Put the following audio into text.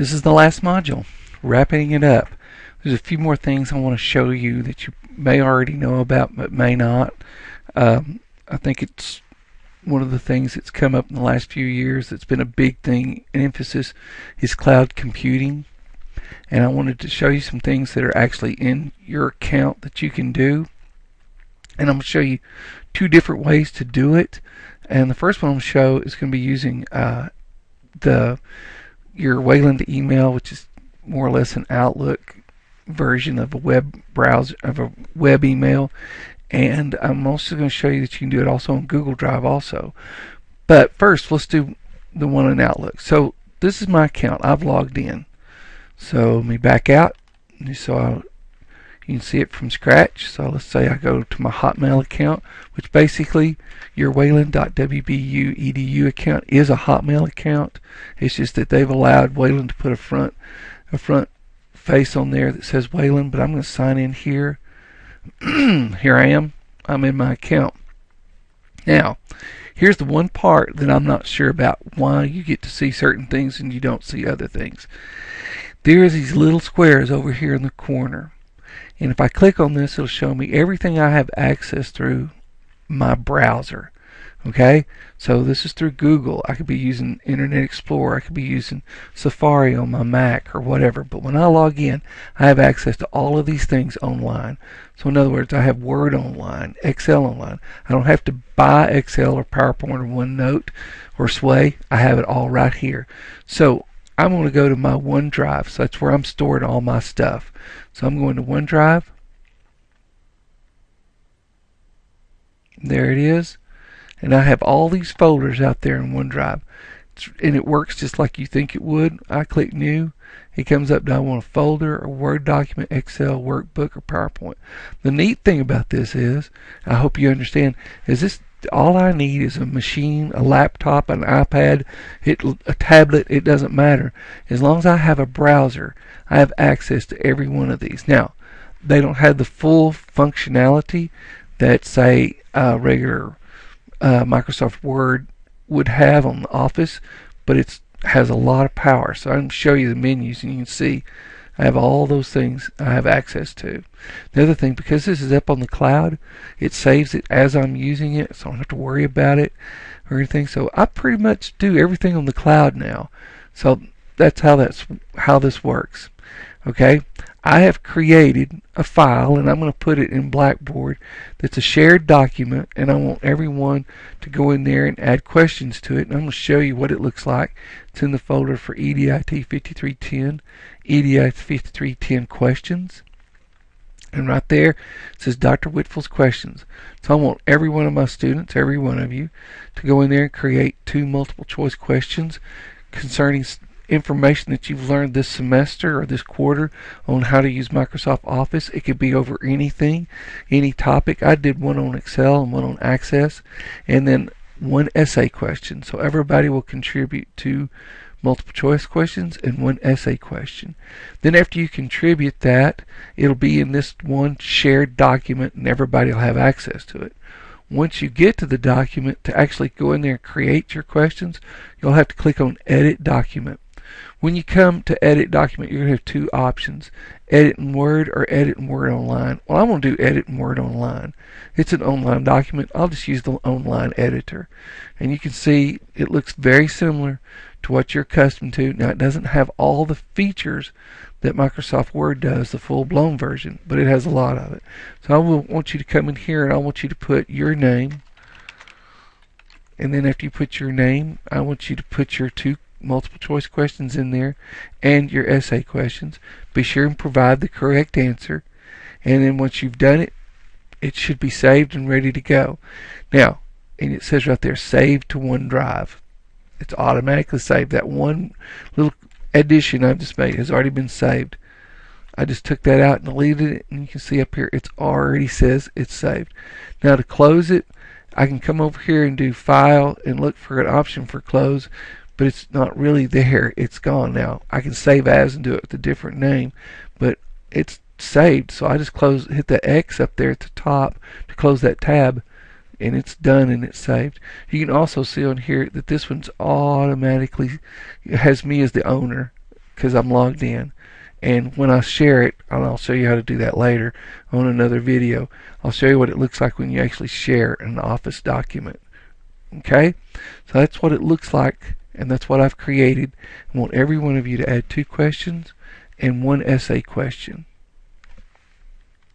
This is the last module, wrapping it up. There's a few more things I want to show you that you may already know about but may not. I think it's one of the things that's come up in the last few years that's been a big thing, an emphasis, is cloud computing. And I wanted to show you some things that are actually in your account that you can do. And I'm going to show you two different ways to do it. And the first one I'm going to show is going to be using your Wayland email, which is more or less an Outlook version of a web browser, of a web email. And I'm also going to show you that you can do it also on Google Drive also. But first, let's do the one in Outlook. So this is my account. I've logged in. So let me back out. So you can see it from scratch. So let's say I go to my Hotmail account, which basically your Wayland.wbu.edu account is a Hotmail account. It's just that they've allowed Wayland to put a front face on there that says Wayland. But I'm going to sign in here. Here I am. I'm in my account. Now, here's the one part that I'm not sure about, why you get to see certain things and you don't see other things. There's these little squares over here in the corner. And if I click on this, it'll show me everything I have access through my browser. Okay? So this is through Google. I could be using Internet Explorer. I could be using Safari on my Mac or whatever. But when I log in, I have access to all of these things online. So in other words, I have Word online, Excel online. I don't have to buy Excel or PowerPoint or OneNote or Sway. I have it all right here. So I'm going to go to my OneDrive. So that's where I'm storing all my stuff. So I'm going to OneDrive. There it is. And I have all these folders out there in OneDrive. And it works just like you think it would. I click New. It comes up, do I want a folder, a Word document, Excel, workbook, or PowerPoint? The neat thing about this is, I hope you understand, is this all I need is a machine, a laptop, an iPad, a tablet. It doesn't matter. As long as I have a browser, I have access to every one of these. Now, they don't have the full functionality that, say, regular Microsoft Word would have on the Office, but it has a lot of power. So I can show you the menus and you can see I have all those things I have access to. The other thing, because this is up on the cloud, it saves it as I'm using it, so I don't have to worry about it or anything. So I pretty much do everything on the cloud now. So that's how this works. Okay, I have created a file and I'm going to put it in Blackboard that's a shared document, and I want everyone to go in there and add questions to it, and I'm going to show you what it looks like. It's in the folder for EDIT 5310, EDIT 5310 questions, and right there it says Dr. Whitfield's questions. So I want every one of my students, every one of you, to go in there and create 2 multiple choice questions concerning information that you've learned this semester or this quarter on how to use Microsoft Office. It could be over anything, any topic. I did one on Excel and one on Access, and then 1 essay question. So everybody will contribute 2 multiple choice questions and 1 essay question. Then after you contribute that, it'll be in this one shared document and everybody will have access to it. Once you get to the document, to actually go in there and create your questions, you'll have to click on Edit Document. When you come to Edit Document, you're going to have 2 options, Edit in Word or Edit in Word Online. Well, I'm going to do Edit in Word Online. It's an online document. I'll just use the online editor. And you can see it looks very similar to what you're accustomed to. Now, it doesn't have all the features that Microsoft Word does, the full-blown version, but it has a lot of it. So I will want you to come in here and I want you to put your name. And then after you put your name, I want you to put your 2 multiple choice questions in there and your essay questions. Be sure and provide the correct answer, and then once you've done it, it should be saved and ready to go. Now, and it says right there, save to OneDrive. It's automatically saved. That one little addition I've just made has already been saved. I just took that out and deleted it, and you can see up here it already says it's saved. Now to close it, I can come over here and do File and look for an option for close, but it's not really there. It's gone now. I can save as and do it with a different name, but it's saved. So I just hit the X up there at the top to close that tab, and it's done and it's saved. You can also see on here that this one's automatically has me as the owner, because I'm logged in. And when I share it, and I'll show you how to do that later on another video, I'll show you what it looks like when you actually share an Office document. Okay? So that's what it looks like, and that's what I've created. I want every one of you to add 2 questions and 1 essay question.